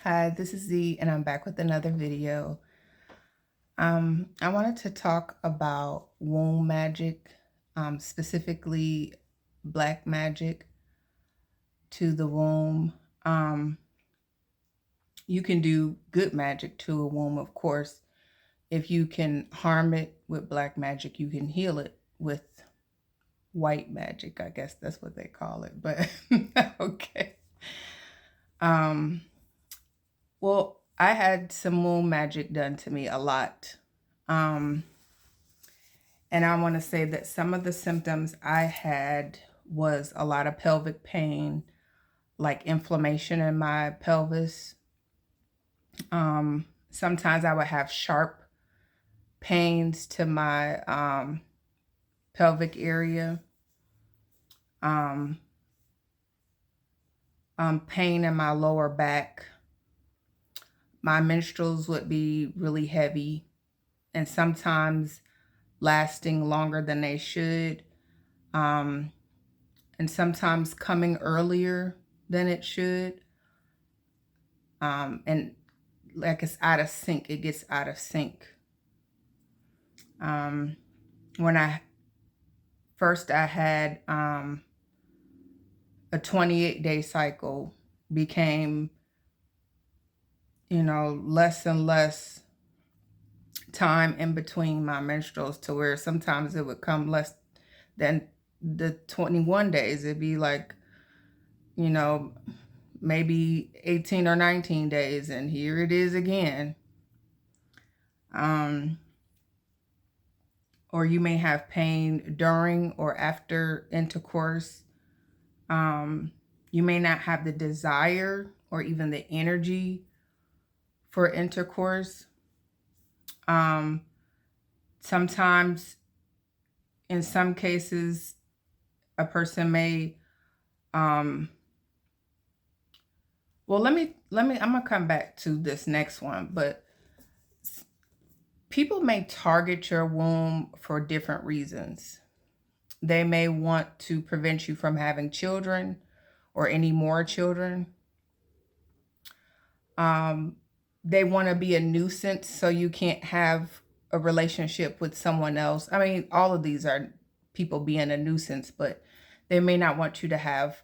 Hi, this is Z, and I'm back with another video. I wanted to talk about womb magic, specifically black magic to the womb. Um, you can do good magic to a womb, of course. If you can harm it with black magic, you can heal it with white magic. I guess that's what they call it. But okay. Um, well, I had some womb magic done to me a lot. Um, And I want to say that some of the symptoms I had was a lot of pelvic pain, like inflammation in my pelvis. Sometimes I would have sharp pains to my pelvic area, um, pain in my lower back. My menstruals would be really heavy and sometimes lasting longer than they should, um, and sometimes coming earlier than it should. And like it's out of sync. It gets out of sync. Um, when I had a 28-day cycle, became less and less time in between my menstruals to where sometimes it would come less than the 21 days. It'd be like, you know, maybe 18 or 19 days, and here it is again. Um, or you may have pain during or after intercourse. Um, you may not have the desire or even the energy for intercourse. Um, Sometimes, in some cases, a person may. Um, well, I'm gonna come back to this next one, but people may target your womb for different reasons. They may want to prevent you from having children or any more children. Um, they want to be a nuisance so you can't have a relationship with someone else. I mean, all of these are people being a nuisance, but they may not want you to have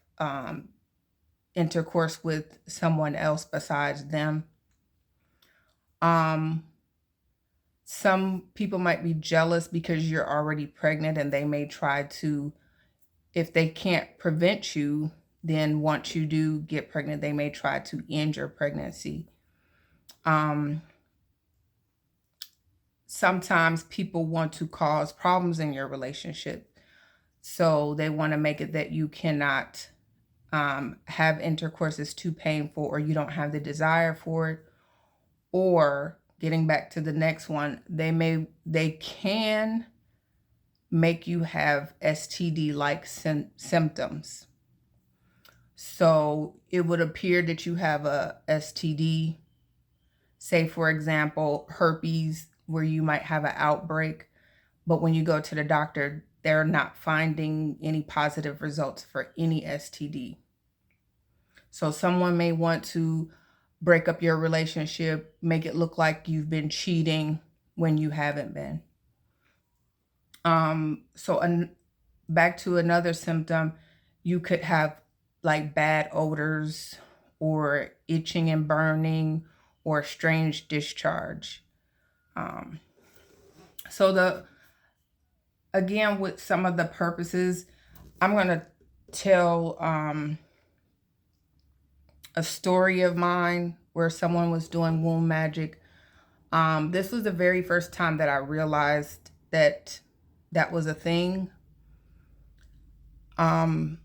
intercourse with someone else besides them. Um, some people might be jealous because you're already pregnant and they may try to, if they can't prevent you, then once you do get pregnant, they may try to end your pregnancy. Um, Sometimes people want to cause problems in your relationship. So they want to make it that you cannot have intercourse, is too painful, or you don't have the desire for it. Or getting back to the next one, they can make you have STD like symptoms. So it would appear that you have a STD, say for example, herpes, where you might have an outbreak. But when you go to the doctor, they're not finding any positive results for any STD. So someone may want to break up your relationship, make it look like you've been cheating when you haven't been. Back to another symptom, you could have like bad odors or itching and burning or strange discharge. Um, so the again, with some of the purposes, I'm going to tell a story of mine where someone was doing womb magic. This was the very first time that I realized that that was a thing. Um,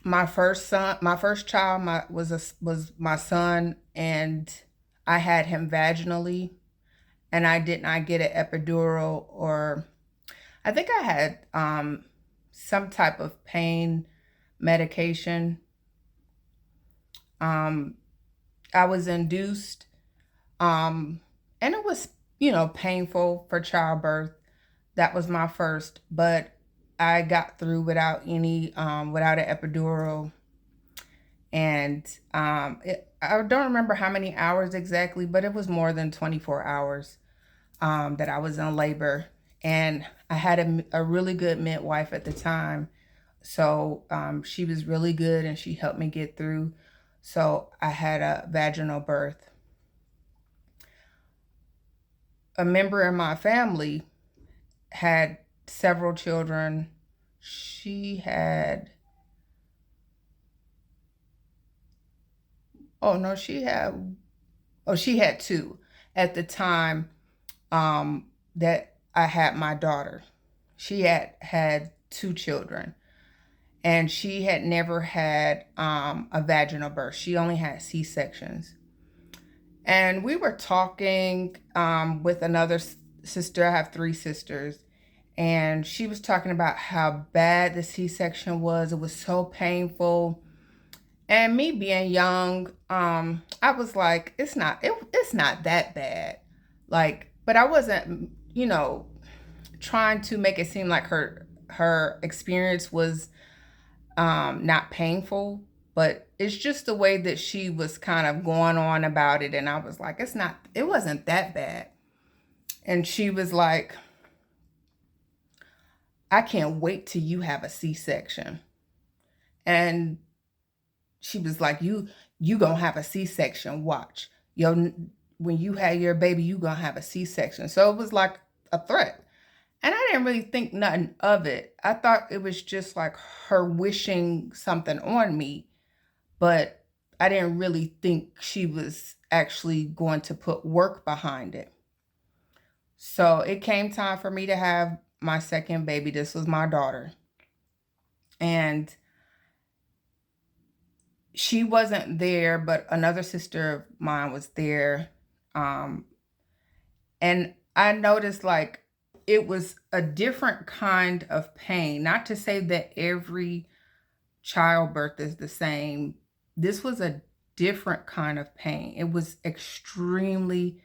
my first child, was my son, and I had him vaginally, and I did not get an epidural, or I think I had some type of pain medication. Um, I was induced, um, and it was, painful for childbirth. That was my first, but I got through without without an epidural. And I don't remember how many hours exactly, but it was more than 24 hours that I was in labor. And I had a really good midwife at the time. So she was really good and she helped me get through. So I had a vaginal birth. A member in my family had several children. She had, oh no, she had two at the time that I had my daughter. She had two children, and she had never had a vaginal birth. She only had C-sections. And we were talking with another sister. I have three sisters. And she was talking about how bad the C-section was. It was so painful. And me being young, I was like, it's not that bad. Like, but I wasn't, trying to make it seem like her experience was not painful, but it's just the way that she was kind of going on about it. And I was like, it wasn't that bad. And she was like, I can't wait till you have a C-section. And she was like, you gonna have a C-section, watch. When you have your baby, you gonna have a C-section. So it was like a threat. And I didn't really think nothing of it. I thought it was just like her wishing something on me, but I didn't really think she was actually going to put work behind it. So it came time for me to have my second baby. This was my daughter. And she wasn't there, but another sister of mine was there. Um, and I noticed like it was a different kind of pain. Not to say that every childbirth is the same. This was a different kind of pain. It was extremely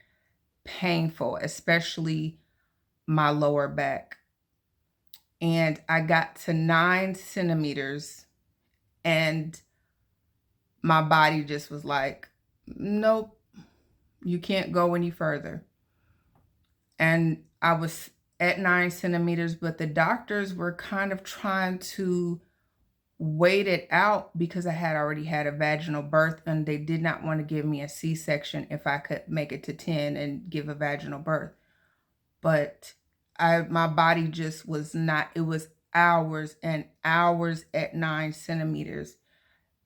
painful, especially my lower back. And I got to 9 centimeters, and my body just was like, nope, you can't go any further. And I was at 9 centimeters, but the doctors were kind of trying to wait it out because I had already had a vaginal birth and they did not want to give me a C-section if I could make it to 10 and give a vaginal birth. But my body just was not, it was hours and hours at 9 centimeters.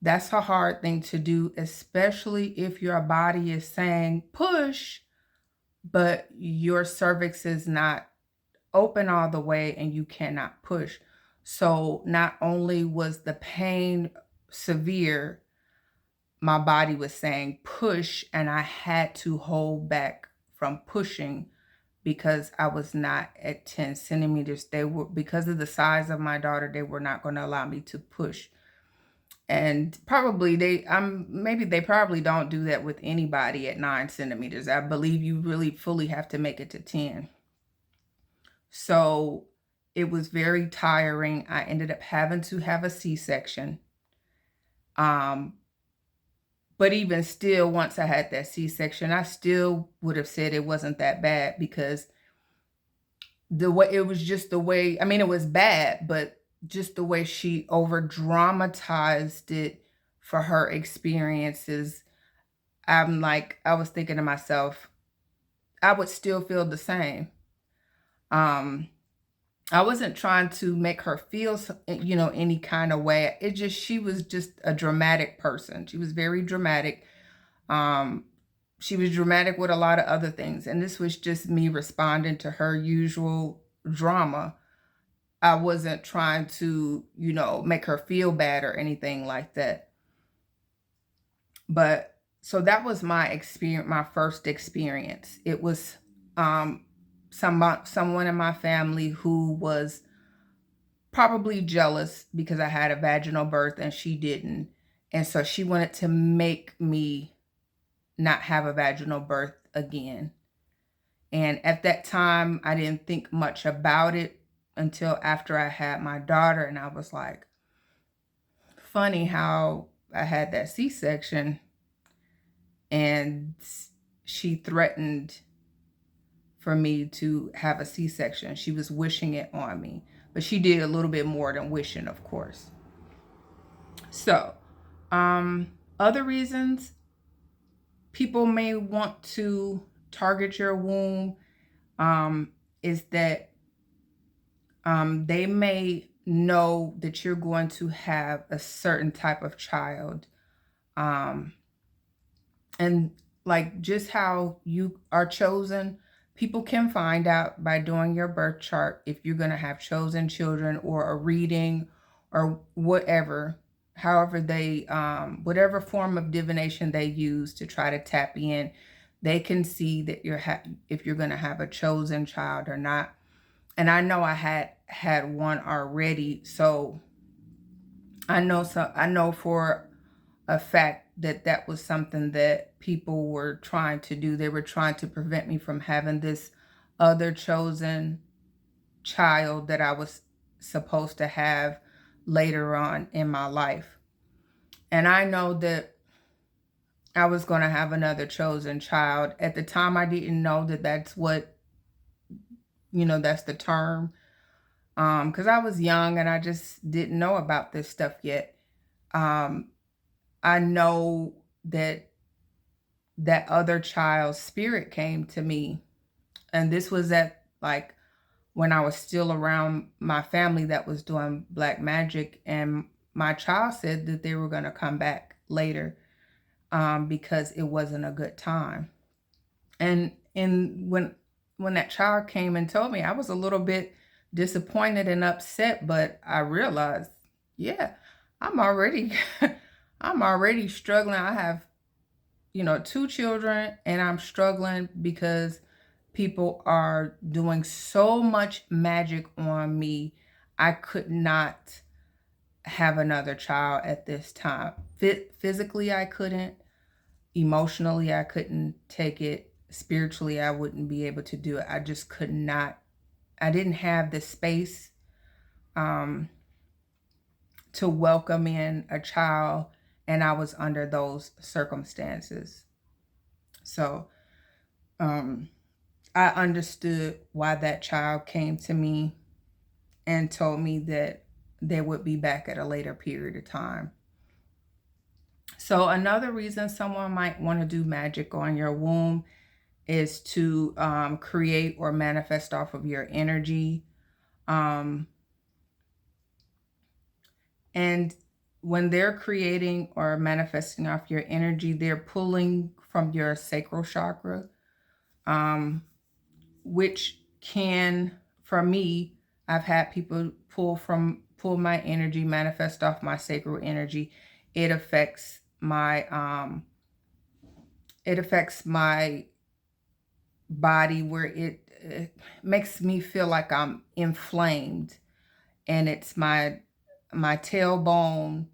That's a hard thing to do, especially if your body is saying push, but your cervix is not open all the way and you cannot push. So not only was the pain severe, my body was saying push, and I had to hold back from pushing because I was not at 10 centimeters. They were, because of the size of my daughter, they were not going to allow me to push. And probably maybe they probably don't do that with anybody at 9 centimeters. I believe you really fully have to make it to 10. So it was very tiring. I ended up having to have a C-section. Um, but even still, once I had that C-section, I still would have said it wasn't that bad because the way it was just the way, I mean, it was bad, but just the way she over dramatized it for her experiences. I was thinking to myself, I would still feel the same. Um, I wasn't trying to make her feel, any kind of way. It just, she was just a dramatic person. She was very dramatic. Um, she was dramatic with a lot of other things. And this was just me responding to her usual drama. I wasn't trying to, make her feel bad or anything like that. But so that was my experience, my first experience. It was someone in my family who was probably jealous because I had a vaginal birth and she didn't. And so she wanted to make me not have a vaginal birth again. And at that time, I didn't think much about it until after I had my daughter. And I was like, funny how I had that C-section, and she threatened for me to have a C-section. She was wishing it on me, but she did a little bit more than wishing, of course. So, other reasons people may want to target your womb is that they may know that you're going to have a certain type of child. Um, and like just how you are chosen, people can find out by doing your birth chart if you're going to have chosen children, or a reading, or whatever. However, they, whatever form of divination they use to try to tap in, they can see that if you're going to have a chosen child or not. And I know I had one already, so I know for a fact that that was something that people were trying to do. They were trying to prevent me from having this other chosen child that I was supposed to have later on in my life. And I know that I was going to have another chosen child. At the time, I didn't know that that's what, that's the term. Because I was young and I just didn't know about this stuff yet. I know that that other child's spirit came to me, and this was at like when I was still around my family that was doing black magic, and my child said that they were going to come back later because it wasn't a good time. And when that child came and told me, I was a little bit disappointed and upset, but I realized, yeah, I'm already I'm already struggling. I have, 2 children, and I'm struggling because people are doing so much magic on me. I could not have another child at this time. Physically, I couldn't. Emotionally, I couldn't take it. Spiritually, I wouldn't be able to do it. I just could not. I didn't have the space um, to welcome in a child, and I was under those circumstances. So I understood why that child came to me and told me that they would be back at a later period of time. So another reason someone might want to do magic on your womb is to create or manifest off of your energy. Um, and when they're creating or manifesting off your energy, they're pulling from your sacral chakra, um, which can, for me, I've had people pull my energy, manifest off my sacral energy. It affects my body, where it makes me feel like I'm inflamed, and it's my tailbone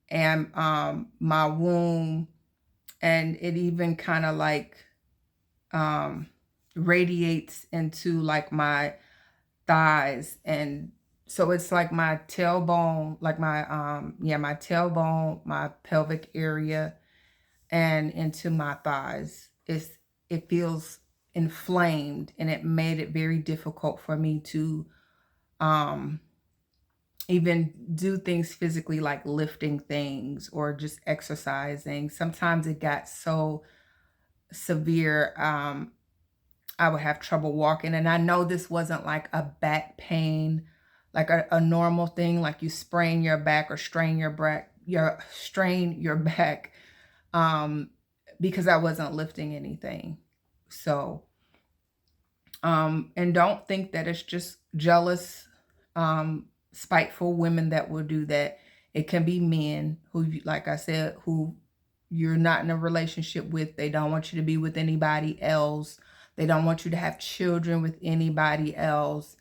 and my womb, and it even kind of like um radiates into like my thighs. And so it's like my tailbone, like my tailbone, my pelvic area, and into my thighs. It feels inflamed, and it made it very difficult for me to um even do things physically, like lifting things or just exercising. Sometimes it got so severe, I would have trouble walking. And I know this wasn't like a back pain, like a normal thing, like you sprain your back or strain your back, um, because I wasn't lifting anything. So, and don't think that it's just jealous, spiteful women that will do that. It can be men who, like I said, who you're not in a relationship with. They don't want you to be with anybody else. They don't want you to have children with anybody else.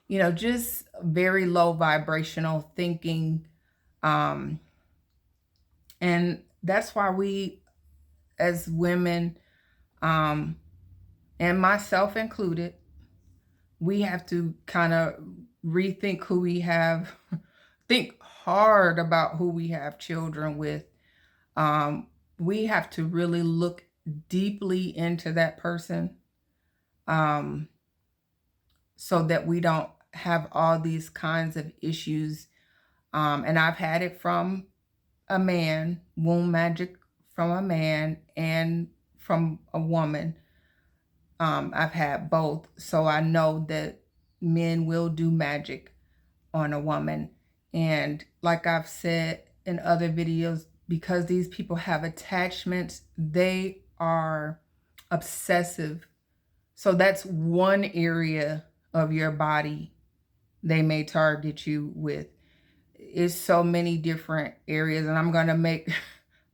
Just very low vibrational thinking. Um, and that's why we, as women, um, and myself included, we have to kind of rethink who we have, think hard about who we have children with. We have to really look deeply into that person, um, so that we don't have all these kinds of issues. And I've had it from a man, womb magic from a man and from a woman. I've had both. So I know that men will do magic on a woman. And like I've said in other videos, because these people have attachments, they are obsessive. So that's one area of your body they may target you with. It's so many different areas, and I'm gonna make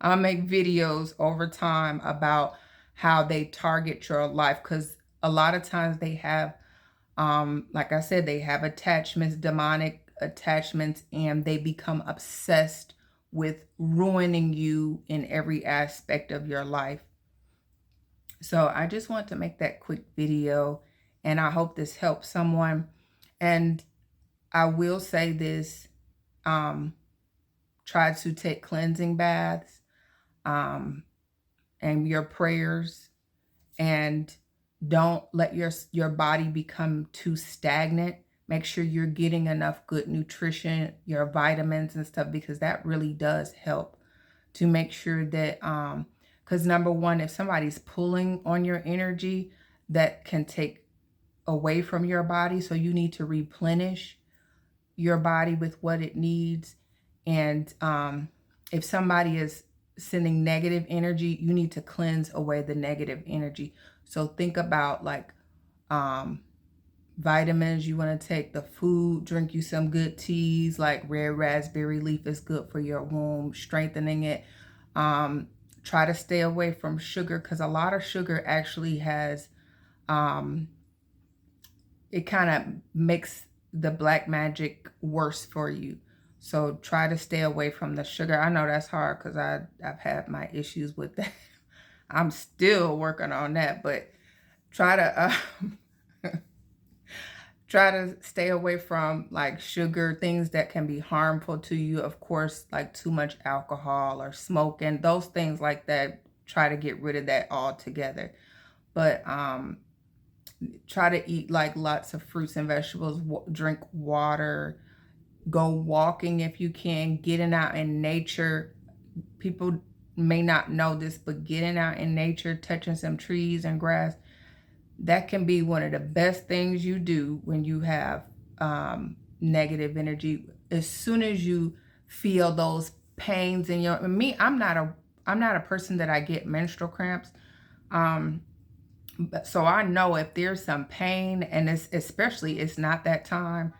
I'll make videos over time about how they target your life, because a lot of times they have, like I said, they have attachments, demonic attachments, and they become obsessed with ruining you in every aspect of your life. So I just want to make that quick video, and I hope this helps someone. And I will say this, try to take cleansing baths, and your prayers, and don't let your body become too stagnant. Make sure you're getting enough good nutrition, your vitamins and stuff, because that really does help to make sure that, because number one, if somebody's pulling on your energy, that can take away from your body. So you need to replenish your body with what it needs. And if somebody is sending negative energy, you need to cleanse away the negative energy. So think about like vitamins you want to take, the food, drink you some good teas, like red raspberry leaf is good for your womb, strengthening it. Try to stay away from sugar, because a lot of sugar actually has, it kind of makes the black magic worse for you. So try to stay away from the sugar. I know that's hard because I've had my issues with that. I'm still working on that, but try to try to stay away from like sugar, things that can be harmful to you. Of course, like too much alcohol or smoking, those things like that. Try to get rid of that altogether. But try to eat like lots of fruits and vegetables, drink water, go walking if you can, getting out in nature. People may not know this, but getting out in nature, touching some trees and grass, that can be one of the best things you do when you have negative energy. As soon as you feel those pains in your, me, I'm not a person that I get menstrual cramps. So I know if there's some pain, and especially it's not that time,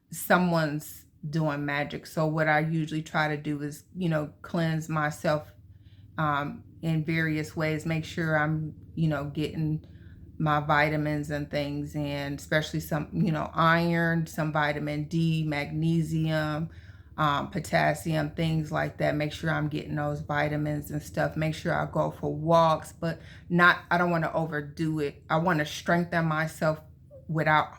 someone's doing magic. So what I usually try to do is, cleanse myself in various ways, make sure I'm, getting my vitamins and things, and especially some, iron, some vitamin D, magnesium, potassium, things like that. Make sure I'm getting those vitamins and stuff. Make sure I go for walks, but I don't want to overdo it. I want to strengthen myself without,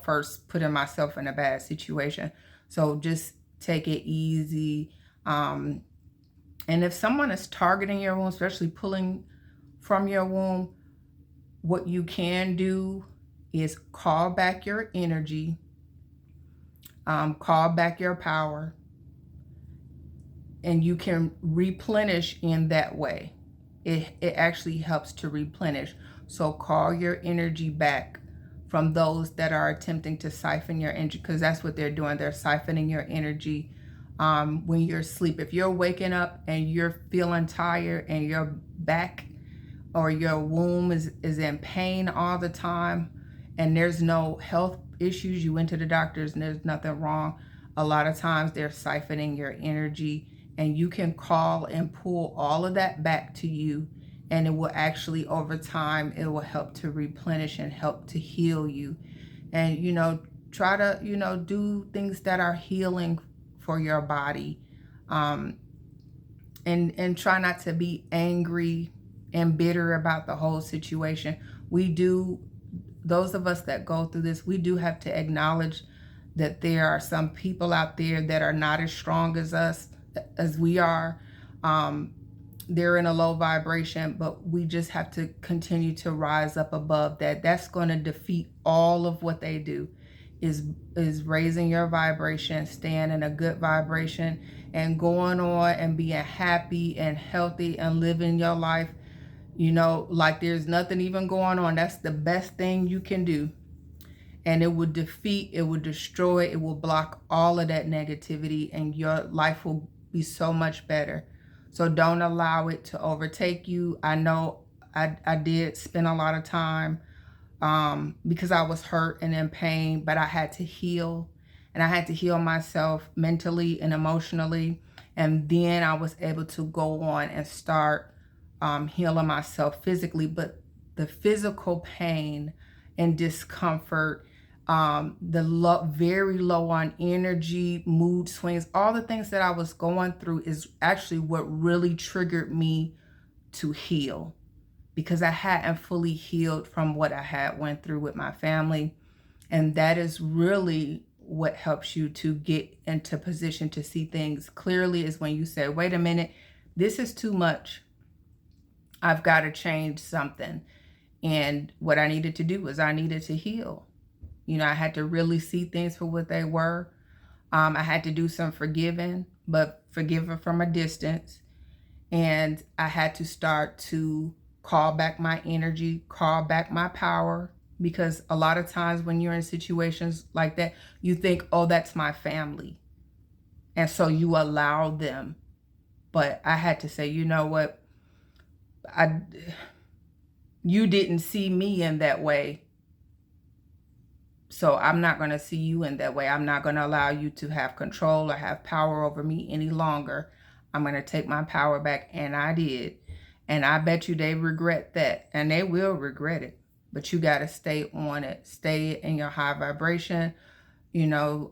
first putting myself in a bad situation. So just take it easy. And if someone is targeting your womb, especially pulling from your womb, what you can do is call back your energy, call back your power, and you can replenish in that way. It actually helps to replenish. So call your energy back from those that are attempting to siphon your energy, because that's what they're doing. They're siphoning your energy when you're asleep. If you're waking up and you're feeling tired and your back or your womb is in pain all the time, and there's no health issues, you went to the doctors and there's nothing wrong, a lot of times they're siphoning your energy, and you can call and pull all of that back to you, and it will actually, over time, it will help to replenish and help to heal you. And try to do things that are healing for your body, and try not to be angry and bitter about the whole situation. Those of us that go through this, we do have to acknowledge that there are some people out there that are not as strong as us, as we are. they're in a low vibration, but we just have to continue to rise up above that. That's going to defeat all of what they do, is raising your vibration, staying in a good vibration, and going on and being happy and healthy and living your life, you know, like there's nothing even going on. That's the best thing you can do. And it will defeat, it will destroy, it will block all of that negativity, and your life will be so much better. So don't allow it to overtake you. I know I did spend a lot of time because I was hurt and in pain, but I had to heal, and I had to heal myself mentally and emotionally. And then I was able to go on and start healing myself physically. But the physical pain and discomfort, very low on energy, mood swings, all the things that I was going through is actually what really triggered me to heal, because I hadn't fully healed from what I had went through with my family. And that is really what helps you to get into position to see things clearly, is when you say, wait a minute, this is too much. I've got to change something. And what I needed to do was I needed to heal. You know, I had to really see things for what they were. I had to do some forgiving, but forgiving from a distance. And I had to start to call back my energy, call back my power, because a lot of times when you're in situations like that, you think, oh, that's my family. And so you allow them. But I had to say, you know what? You didn't see me in that way. So I'm not going to see you in that way. I'm not going to allow you to have control or have power over me any longer. I'm going to take my power back. And I did. And I bet you they regret that. And they will regret it. But you got to stay on it. Stay in your high vibration. You know,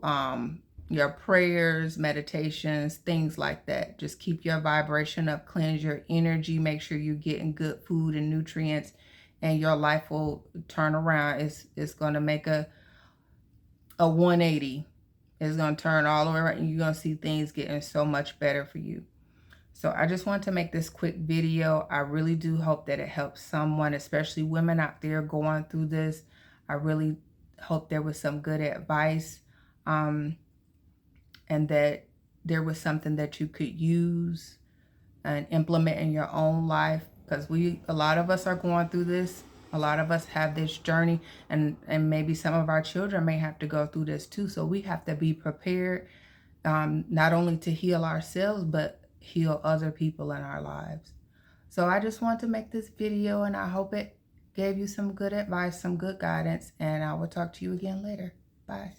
your prayers, meditations, things like that. Just keep your vibration up. Cleanse your energy. Make sure you're getting good food and nutrients. And your life will turn around. It's going to make a 180. It's going to turn all the way around, and you're going to see things getting so much better for you. So I just want to make this quick video. I really do hope that it helps someone, especially women out there going through this. I really hope there was some good advice, and that there was something that you could use and implement in your own life, because a lot of us are going through this. A lot of us have this journey, and maybe some of our children may have to go through this too. So we have to be prepared, not only to heal ourselves, but heal other people in our lives. So I just want to make this video, and I hope it gave you some good advice, some good guidance, and I will talk to you again later. Bye.